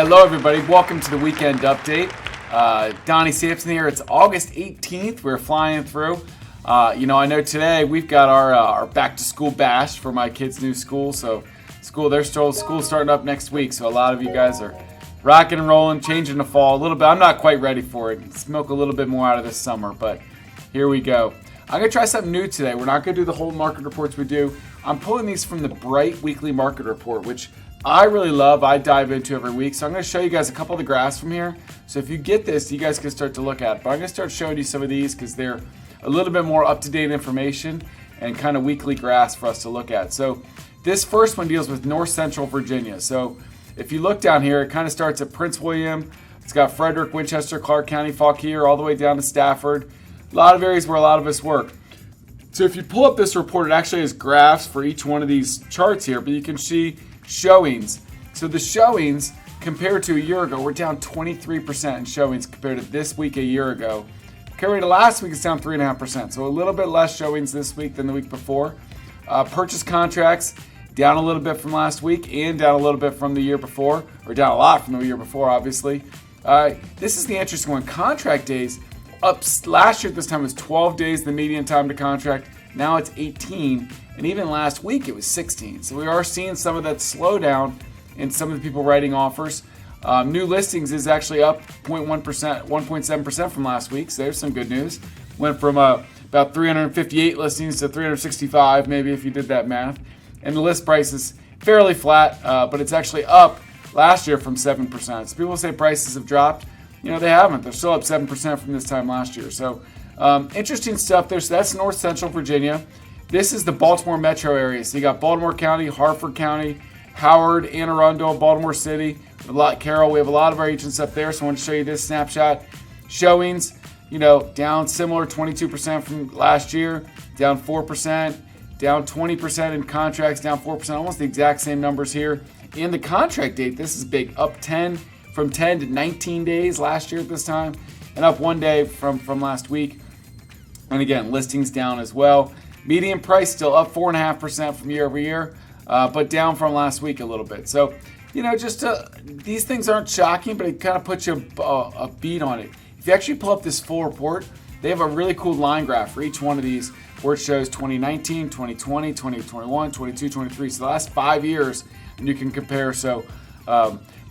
Hello, everybody. Welcome to the weekend update. Donny Samson here. It's August 18th. We're flying through. I know today we've got our back-to-school bash for my kids' new school. So, school's starting up next week. So, a lot of you guys are rocking and rolling, changing the fall a little bit. I'm not quite ready for it. Let's milk a little bit more out of this summer, but here we go. I'm going to try something new today. We're not going to do the whole market reports we do. I'm pulling these from the Bright Weekly Market Report, which I really love. I dive into every week. So I'm going to show you guys a couple of the graphs from here. So if you get this, you guys can start to look at it. But I'm going to start showing you some of these because they're a little bit more up-to-date information and kind of weekly graphs for us to look at. So this first one deals with North Central Virginia. So if you look down here, it kind of starts at Prince William. It's got Frederick, Winchester, Clark County, Fauquier, all the way down to Stafford. A lot of areas where a lot of us work. So if you pull up this report, it actually has graphs for each one of these charts here, but you can see showings. So the showings compared to a year ago, we're down 23% in showings compared to this week a year ago. Compared to last week, it's down 3.5%. So a little bit less showings this week than the week before. Purchase contracts down a little bit from last week and down a little bit from the year before, or down a lot from the year before, obviously. This is the interesting one. Contract days up last year at this time was 12 days, the median time to contract. Now it's 18, and even last week it was 16. So we are seeing some of that slowdown in some of the people writing offers. New listings is actually up 0.1%, 1.7% from last week. So there's some good news. Went from about 358 listings to 365, maybe if you did that math. And the list price is fairly flat, but it's actually up last year from 7%. So people say prices have dropped. They haven't. They're still up 7% from this time last year. So interesting stuff there. So that's North Central Virginia. This is the Baltimore metro area. So you got Baltimore County, Harford County, Howard, Anne Arundel, Baltimore City, Carroll. We have a lot of our agents up there. So I want to show you this snapshot. Showings, down similar, 22% from last year, down 4%, down 20% in contracts, down 4%, almost the exact same numbers here. In the contract date, this is big, up 10 from 10 to 19 days last year at this time, and up 1 day from last week. And again, listings down as well. Median price still up 4.5% from year over year, but down from last week a little bit. So, these things aren't shocking, but it kind of puts you a beat on it. If you actually pull up this full report, they have a really cool line graph for each one of these where it shows 2019, 2020, 2021, 22, 23. So the last 5 years, and you can compare. So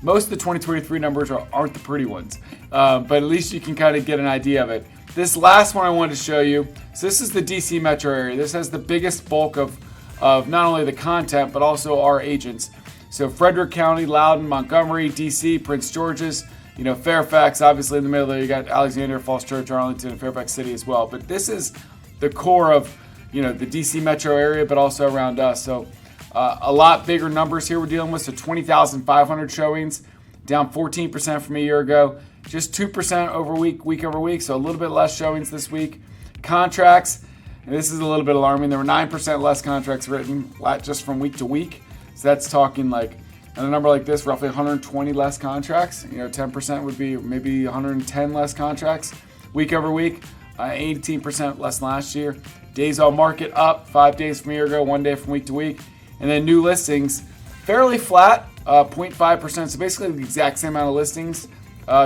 most of the 2023 numbers aren't the pretty ones, but at least you can kind of get an idea of it. This last one I wanted to show you, so this is the DC metro area. This has the biggest bulk of not only the content, but also our agents. So Frederick County, Loudoun, Montgomery, DC, Prince George's, Fairfax, obviously in the middle there, you got Alexandria, Falls Church, Arlington, and Fairfax City as well. But this is the core of, the DC metro area, but also around us. So a lot bigger numbers here we're dealing with. So 20,500 showings, down 14% from a year ago. Just 2% over week over week. So a little bit less showings this week. Contracts, and this is a little bit alarming. There were 9% less contracts written just from week to week. So that's talking like, and a number like this, roughly 120 less contracts. 10% would be maybe 110 less contracts week over week. 18% less than last year. Days on market up 5 days from a year ago, 1 day from week to week. And then new listings, fairly flat, 0.5%. So basically the exact same amount of listings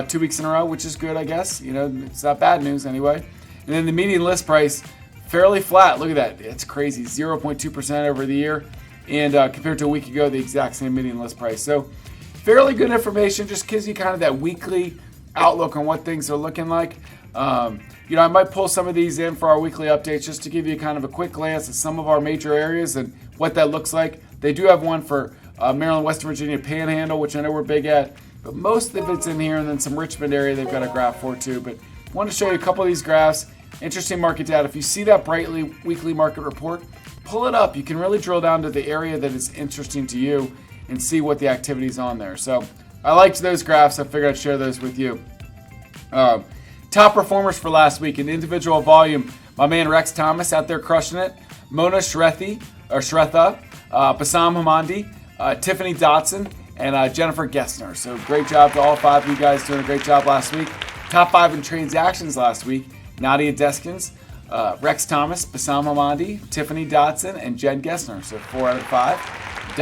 2 weeks in a row, which is good, I guess. It's not bad news anyway. And then the median list price, fairly flat. Look at that. It's crazy. 0.2% over the year. And compared to a week ago, the exact same median list price. So fairly good information. Just gives you kind of that weekly outlook on what things are looking like. I might pull some of these in for our weekly updates just to give you kind of a quick glance at some of our major areas and what that looks like. They do have one for Maryland, West Virginia Panhandle, which I know we're big at, but most of it's in here, and then some Richmond area they've got a graph for too. But I want to show you a couple of these graphs. Interesting market data. If you see that Brightly Weekly Market Report, pull it up. You can really drill down to the area that is interesting to you and see what the activity is on there. So I liked those graphs. I figured I'd share those with you. Top performers for last week in individual volume. My man Rex Thomas out there crushing it. Mona Shretha, Bassam Hamandi, Tiffany Dotson, and Jennifer Gessner. So great job to all 5 of you guys doing a great job last week. Top 5 in transactions last week. Nadia Deskins, Rex Thomas, Bassam Hamandi, Tiffany Dotson, and Jen Gessner. So 4 out of 5.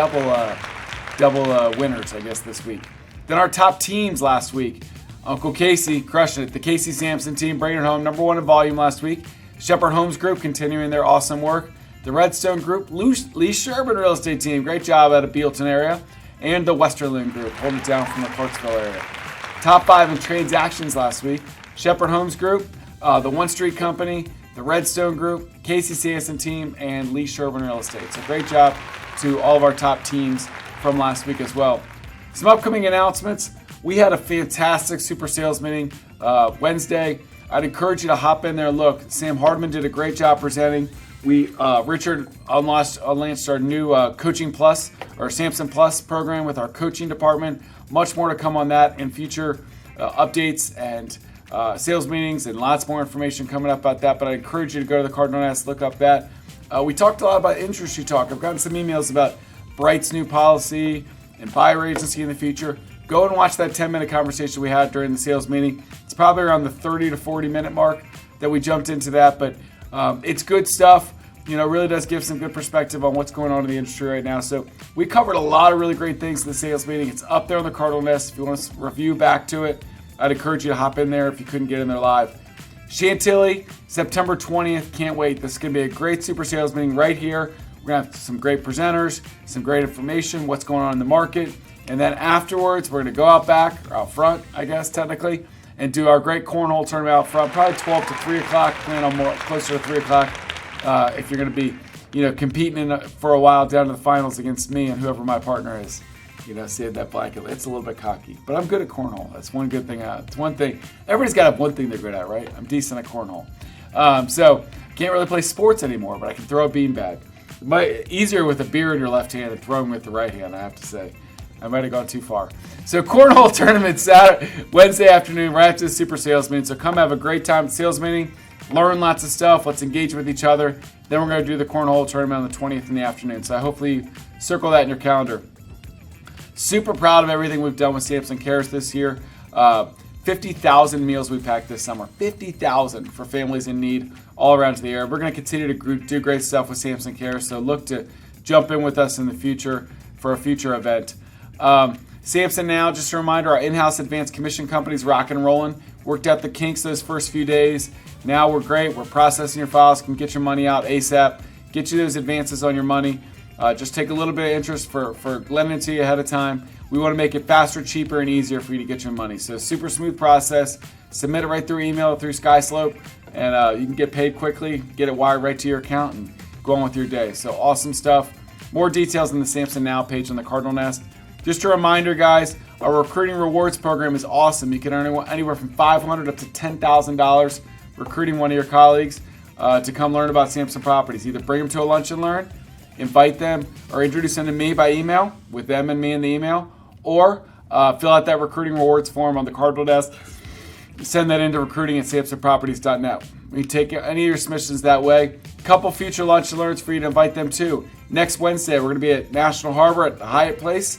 Double winners, I guess, this week. Then our top teams last week. Uncle Casey crushing it. The Casey Samson team bringing it home, #1 in volume last week. Shepherd Homes Group continuing their awesome work. The Redstone Group, Lee Sherman Real Estate Team, great job out of Bealton area. And the Westerland Group, holding it down from the Clarksville area. Top 5 in transactions last week. Shepherd Homes Group, the One Street Company, the Redstone Group, Casey Samson Team, and Lee Sherman Real Estate. So great job to all of our top teams from last week as well. Some upcoming announcements. We had a fantastic super sales meeting Wednesday. I'd encourage you to hop in there and look. Sam Hardman did a great job presenting. Richard launched our new Coaching Plus or Samson Plus program with our coaching department. Much more to come on that in future updates and sales meetings, and lots more information coming up about that. But I encourage you to go to the Cardinal Nest, look up that. We talked a lot about industry talk. I've gotten some emails about Bright's new policy and buyer agency in the future. Go and watch that 10-minute conversation we had during the sales meeting. It's probably around the 30 to 40-minute mark that we jumped into that, but it's good stuff. Really does give some good perspective on what's going on in the industry right now. So we covered a lot of really great things in the sales meeting. It's up there on the Cardinal Nest. If you want to review back to it, I'd encourage you to hop in there if you couldn't get in there live. Chantilly, September 20th. Can't wait. This is going to be a great super sales meeting right here. We're going to have some great presenters, some great information, what's going on in the market. And then afterwards, we're going to go out back, or out front, I guess, technically, and do our great cornhole tournament out front, probably 12 to 3 o'clock, plan on more closer to 3 o'clock if you're going to be, competing for a while down to the finals against me and whoever my partner is. Save that blanket. It's a little bit cocky, but I'm good at cornhole. That's one good thing. It's one thing. Everybody's got to have one thing they're good at, right? I'm decent at cornhole. So can't really play sports anymore, but I can throw a beanbag. Easier with a beer in your left hand than throwing with the right hand, I have to say. I might have gone too far. So cornhole tournament Wednesday afternoon, right after the super sales meeting. So come have a great time at the sales meeting. Learn lots of stuff. Let's engage with each other. Then we're going to do the cornhole tournament on the 20th in the afternoon. So I hopefully circle that in your calendar. Super proud of everything we've done with Samson Cares this year. 50,000 meals we packed this summer. 50,000 for families in need all around the area. We're going to continue to do great stuff with Samson Cares. So look to jump in with us in the future for a future event. Samson Now, just a reminder, our in-house advanced commission company's rocking and rolling. Worked out the kinks those first few days. Now we're great. We're processing your files, can get your money out ASAP, get you those advances on your money. Just take a little bit of interest for lending it to you ahead of time. We want to make it faster, cheaper, and easier for you to get your money. So super smooth process. Submit it right through email, through SkySlope, and you can get paid quickly, get it wired right to your account, and go on with your day. So awesome stuff. More details on the Samson Now page on the Cardinal Nest. Just a reminder, guys, our recruiting rewards program is awesome. You can earn anywhere from $500 up to $10,000 recruiting one of your colleagues to come learn about Samson Properties. Either bring them to a lunch and learn, invite them, or introduce them to me by email with them and me in the email, or fill out that recruiting rewards form on the Cardinal Desk. Send that into recruiting@samsonproperties.net. We take any of your submissions that way. Couple future lunch and learns for you to invite them to. Next Wednesday, we're going to be at National Harbor at the Hyatt Place.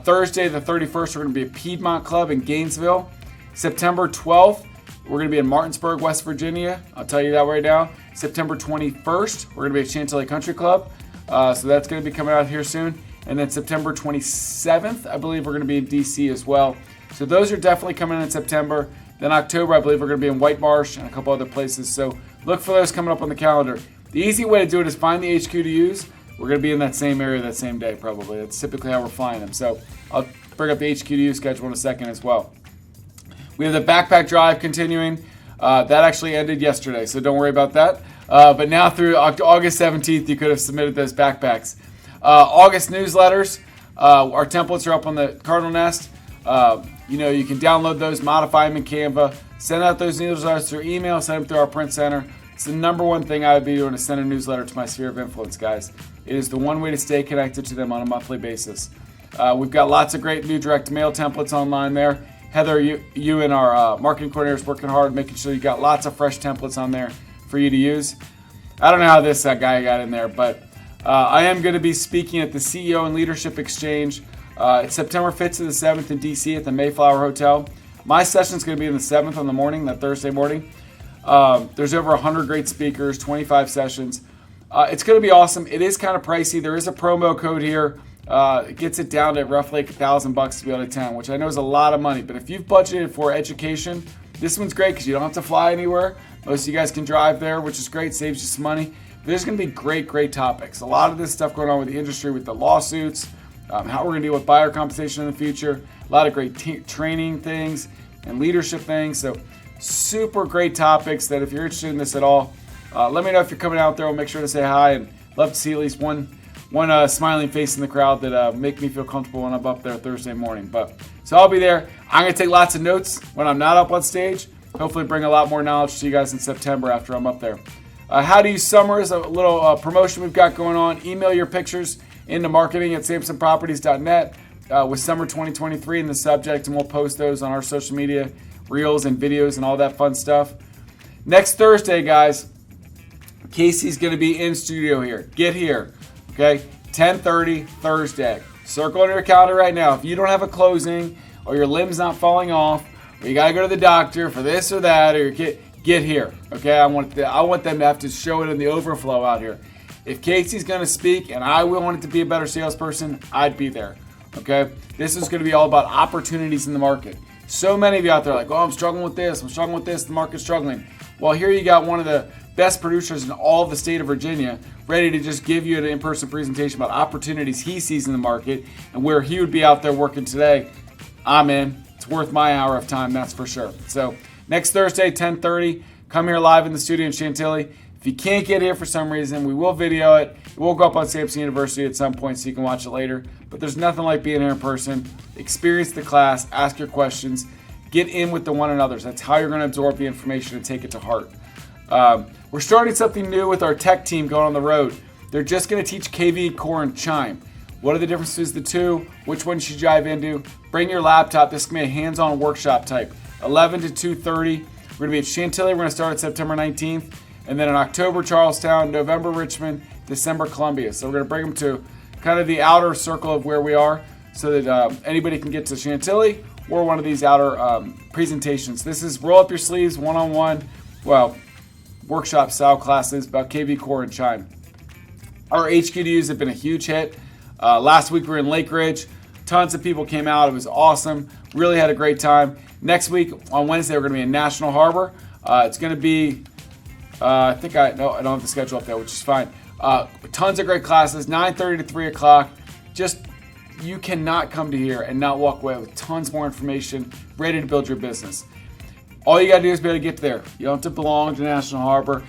Thursday, the 31st, we're going to be at Piedmont Club in Gainesville. September 12th, we're going to be in Martinsburg, West Virginia. I'll tell you that right now. September 21st, we're going to be at Chantilly Country Club. So that's going to be coming out here soon. And then September 27th, I believe we're going to be in DC as well. So those are definitely coming in September. Then October, I believe we're going to be in White Marsh and a couple other places. So look for those coming up on the calendar. The easy way to do it is find the HQ to use. We're going to be in that same area that same day, probably. That's typically how we're flying them. So I'll bring up the HQ to use schedule in a second as well. We have the backpack drive continuing. That actually ended yesterday, so don't worry about that. But now through August 17th, you could have submitted those backpacks. August newsletters, our templates are up on the Cardinal Nest. You can download those, modify them in Canva, send out those newsletters through email, send them through our print center. It's the number one thing I would be doing to send a newsletter to my sphere of influence, guys. It is the one way to stay connected to them on a monthly basis. We've got lots of great new direct mail templates online there. Heather, you and our marketing coordinators working hard, making sure you got lots of fresh templates on there for you to use. I don't know how this guy got in there, but I am going to be speaking at the CEO and Leadership Exchange. It's September 5th to the 7th in DC at the Mayflower Hotel. My session is going to be on the 7th in the morning, that Thursday morning. There's over 100 great speakers, 25 sessions. It's going to be awesome. It is kind of pricey. There is a promo code here It gets it down to roughly like $1,000 to be able to attend, which I know is a lot of money. But if you've budgeted for education, this one's great because you don't have to fly anywhere. Most of you guys can drive there, which is great, saves you some money. But there's going to be great topics. A lot of this stuff going on with the industry, with the lawsuits, how we're going to deal with buyer compensation in the future, a lot of great training things and leadership things. So super great topics that if you're interested in this at all, let me know if you're coming out there. I'll make sure to say hi and love to see at least one smiling face in the crowd that make me feel comfortable when I'm up there Thursday morning. So I'll be there. I'm going to take lots of notes when I'm not up on stage. Hopefully bring a lot more knowledge to you guys in September after I'm up there. How to use summer is a little promotion we've got going on. Email your pictures into marketing@samsonproperties.net with summer 2023 in the subject, and we'll post those on our social media, reels and videos and all that fun stuff. Next Thursday, guys, Casey's going to be in studio here. Get here, okay? 10:30 Thursday. Circle on your calendar right now. If you don't have a closing or your limb's not falling off or you got to go to the doctor for this or that or your kid, get here, okay? I want them to have to show it in the overflow out here. If Casey's going to speak and I wanted to be a better salesperson, I'd be there, okay? This is going to be all about opportunities in the market. So many of you out there are like, oh, I'm struggling with this, the market's struggling. Well, here you got one of the best producers in all of the state of Virginia ready to just give you an in-person presentation about opportunities he sees in the market and where he would be out there working today. I'm in. It's worth my hour of time, that's for sure. So next Thursday, 10:30, come here live in the studio in Chantilly. If you can't get here for some reason, we will video it. It will go up on Samson University at some point so you can watch it later. But there's nothing like being here in person. Experience the class, ask your questions, get in with the one another's. That's how you're going to absorb the information and take it to heart. We're starting something new with our tech team going on the road. They're just going to teach KV, Core, and Chime. What are the differences the two? Which one should you dive into? Bring your laptop. This is going to be a hands-on workshop type. 11 to 2:30. We're going to be at Chantilly. We're going to start at September 19th. And then in October, Charlestown, November, Richmond, December, Columbia. So we're going to bring them to kind of the outer circle of where we are so that anybody can get to Chantilly or one of these outer presentations. This is roll up your sleeves, one-on-one, workshop style classes about KV, Core, and Chime. Our HQDUs have been a huge hit. Last week we were in Lake Ridge. Tons of people came out. It was awesome. Really had a great time. Next week on Wednesday we're going to be in National Harbor. It's going to be, I don't have the schedule up there, which is fine. Tons of great classes, 9:30 to 3 o'clock. Just, you cannot come to here and not walk away with tons more information, ready to build your business. All you got to do is be able to get there. You don't have to belong to National Harbor.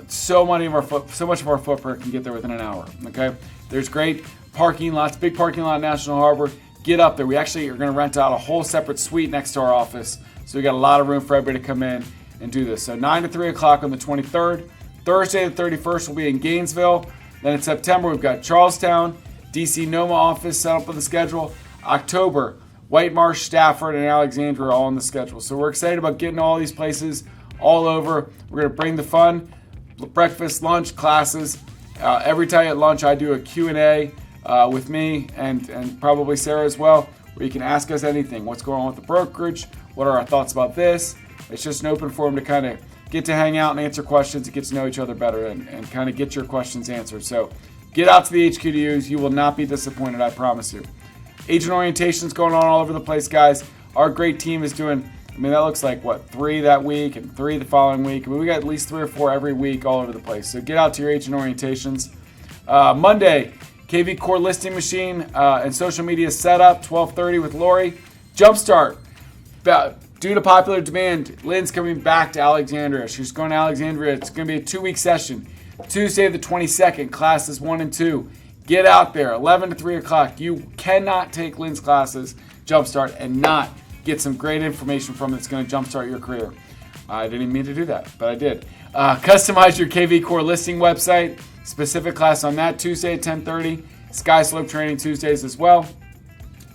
So much of our footprint can get there within an hour, okay? There's great parking lots, big parking lot at National Harbor. Get up there. We actually are going to rent out a whole separate suite next to our office. So we got a lot of room for everybody to come in and do this. So 9 to 3 o'clock on the 23rd. Thursday the 31st will be in Gainesville. Then in September we've got Charlestown, DC NOMA office set up on the schedule. October, White Marsh, Stafford, and Alexandria are all on the schedule. So we're excited about getting all these places all over. We're going to bring the fun, breakfast, lunch, classes. Every time at lunch I do a Q&A with me and probably Sarah as well, where you can ask us anything. What's going on with the brokerage? What are our thoughts about this? It's just an open forum to kind of get to hang out and answer questions and get to know each other better and kind of get your questions answered. So get out to the HQDUs. You will not be disappointed, I promise you. Agent orientations going on all over the place, guys. Our great team is doing, that looks like, 3 that week and 3 the following week. We got at least 3 or 4 every week all over the place. So get out to your agent orientations. Monday, KV Core listing machine and social media setup, 12:30 with Lori. Jumpstart. Due to popular demand, Lynn's coming back to Alexandria. She's going to Alexandria. It's going to be a 2-week session. Tuesday the 22nd, classes 1 and 2. Get out there, 11 to 3 o'clock. You cannot take Lynn's classes, Jumpstart, and not get some great information from it that's going to jumpstart your career. I didn't even mean to do that, but I did. Customize your KV Core listing website. Specific class on that Tuesday at 10:30. Sky Slope training Tuesdays as well.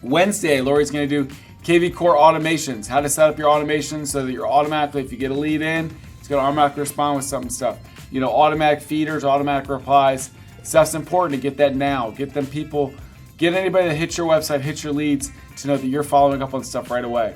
Wednesday, Lori's going to do KV Core automations. How to set up your automations so that you're automatically, if you get a lead in, it's going to automatically respond with some stuff. Automatic feeders, automatic replies. Stuff's important to get that now. Get anybody that hits your website, hits your leads, to know that you're following up on stuff right away.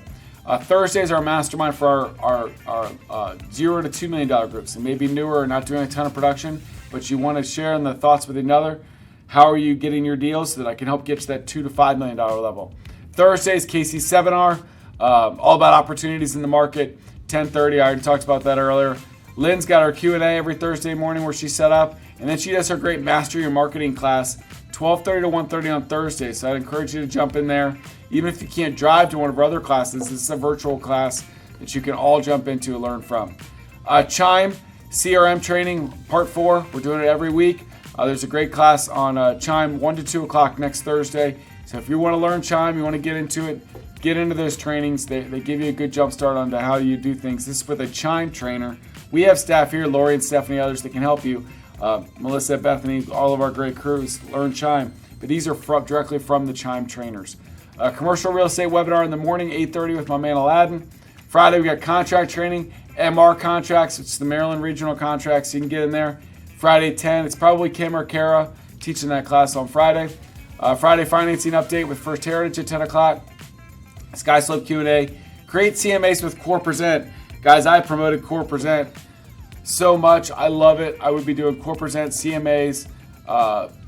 Thursdays are our mastermind for our $0 to $2 million groups. It may be newer or not doing a ton of production, but you want to share in the thoughts with another. how are you getting your deals so that I can help get to that $2 to $5 million level. Thursday's Casey's seminar, all about opportunities in the market, 10:30. I already talked about that earlier. Lynn's got our Q&A every Thursday morning where she's set up, and then she does her great Master Your Marketing class, 12:30 to 1:30 on Thursday. So I'd encourage you to jump in there. Even if you can't drive to one of our other classes, this is a virtual class that you can all jump into and learn from. CHIME CRM training part 4. We're doing it every week. There's a great class on CHIME 1 to 2 o'clock next Thursday. So if you want to learn CHIME, you want to get into it, get into those trainings. They give you a good jump start on how you do things. This is with a CHIME trainer. We have staff here, Lori and Stephanie, others that can help you. Melissa, Bethany, all of our great crews learn CHIME. But these are directly from the CHIME trainers. Commercial real estate webinar in the morning, 8:30 with my man Aladdin. Friday, we got contract training, MR contracts. It's the Maryland regional contracts. You can get in there. Friday 10, it's probably Kim or Kara teaching that class on Friday. Friday financing update with First Heritage at 10 o'clock. Skyslope Q&A. Create CMAs with Core Present. Guys, I promoted Core Present so much. I love it. I would be doing Core Present CMAs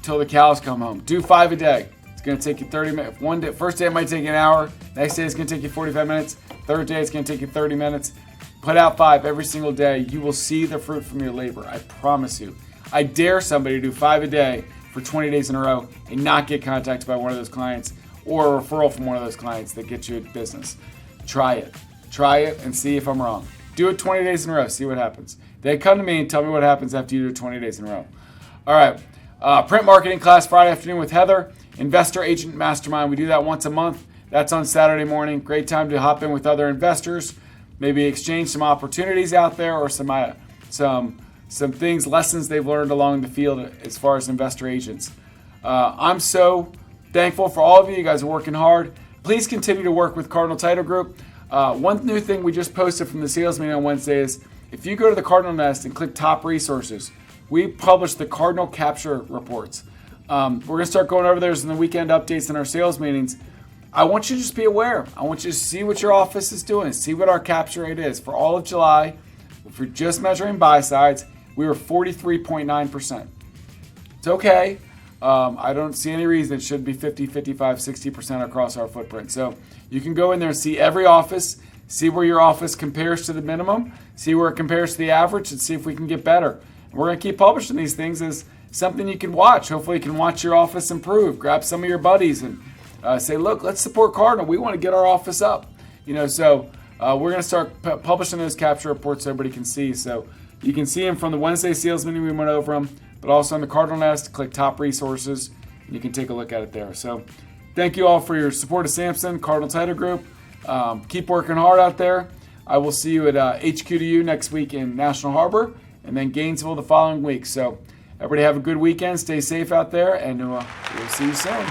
till the cows come home. Do 5 a day. It's going to take you 30 minutes. One day, first day it might take you an hour. Next day it's going to take you 45 minutes. Third day it's going to take you 30 minutes. Put out 5 every single day. You will see the fruit from your labor. I promise you. I dare somebody to do 5 a day for 20 days in a row and not get contacted by one of those clients or a referral from one of those clients that gets you a business. Try it. Try it and see if I'm wrong. Do it 20 days in a row. See what happens. They come to me and tell me what happens after you do it 20 days in a row. All right. Print marketing class Friday afternoon with Heather. Investor Agent Mastermind. We do that once a month. That's on Saturday morning. Great time to hop in with other investors. Maybe exchange some opportunities out there or some things, lessons they've learned along the field as far as investor agents. I'm so thankful for all of you. You guys are working hard. Please continue to work with Cardinal Title Group. One new thing we just posted from the sales meeting on Wednesday is if you go to the Cardinal Nest and click Top Resources, we publish the Cardinal Capture Reports. We're going to start going over those in the weekend updates in our sales meetings. I want you to just be aware. I want you to see what your office is doing. See what our capture rate is. For all of July, if we're just measuring buy sides, we were 43.9%. It's okay. I don't see any reason it should be 50, 55, 60% across our footprint. So you can go in there and see every office, see where your office compares to the minimum, see where it compares to the average, and see if we can get better. And we're going to keep publishing these things as something you can watch. Hopefully you can watch your office improve. Grab some of your buddies and say, look, let's support Cardinal. We want to get our office up. So we're going to start publishing those capture reports so everybody can see. So you can see them from the Wednesday sales meeting. We went over them, but also on the Cardinal Nest, click Top Resources, and you can take a look at it there. So thank you all for your support of Samson, Cardinal Title Group. Keep working hard out there. I will see you at HQ2U next week in National Harbor, and then Gainesville the following week. So everybody have a good weekend. Stay safe out there, and we'll see you soon.